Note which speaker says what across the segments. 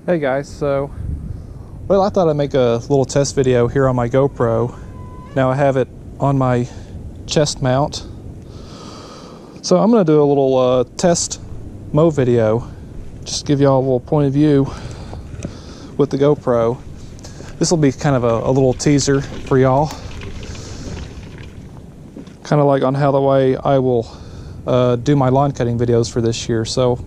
Speaker 1: Hey guys, well, I thought I'd make a little test video here on my GoPro. Now I have it on my chest mount. So I'm going to do a little test mow video. Just give y'all a little point of view with the GoPro. This will be kind of a little teaser for y'all. Kind of like on how the way I will do my lawn cutting videos for this year. So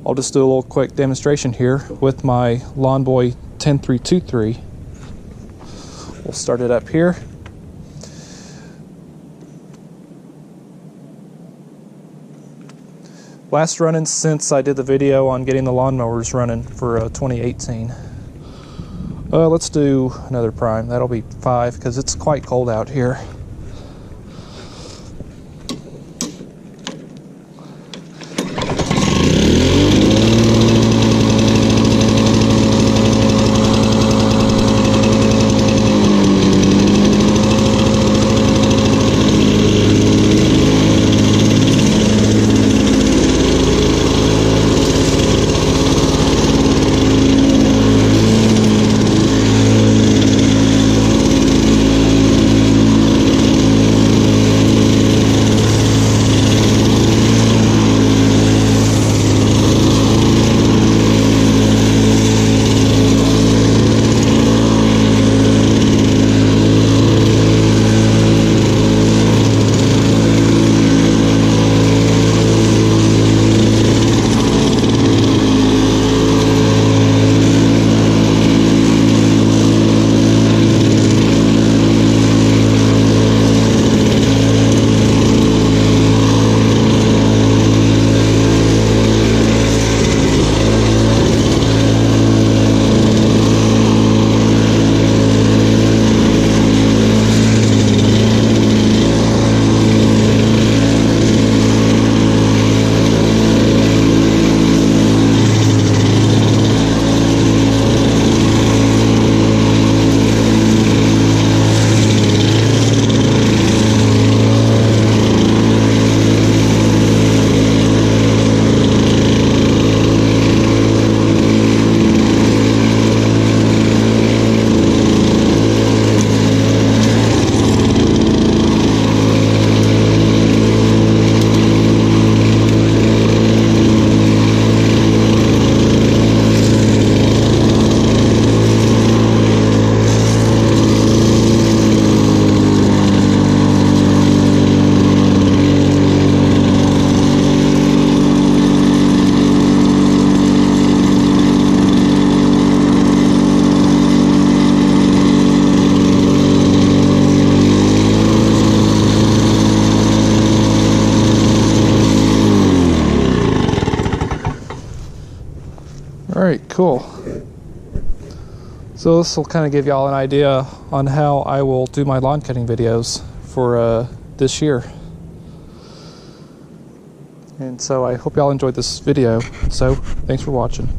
Speaker 1: I'll just do a little quick demonstration here with my Lawn Boy 10323. We'll start it up here. Last running since I did the video on getting the lawnmowers running for 2018. Let's do another prime. That'll be 5 because it's quite cold out here. Alright, cool. So this will kind of give y'all an idea on how I will do my lawn cutting videos for this year. And so I hope y'all enjoyed this video. So thanks for watching.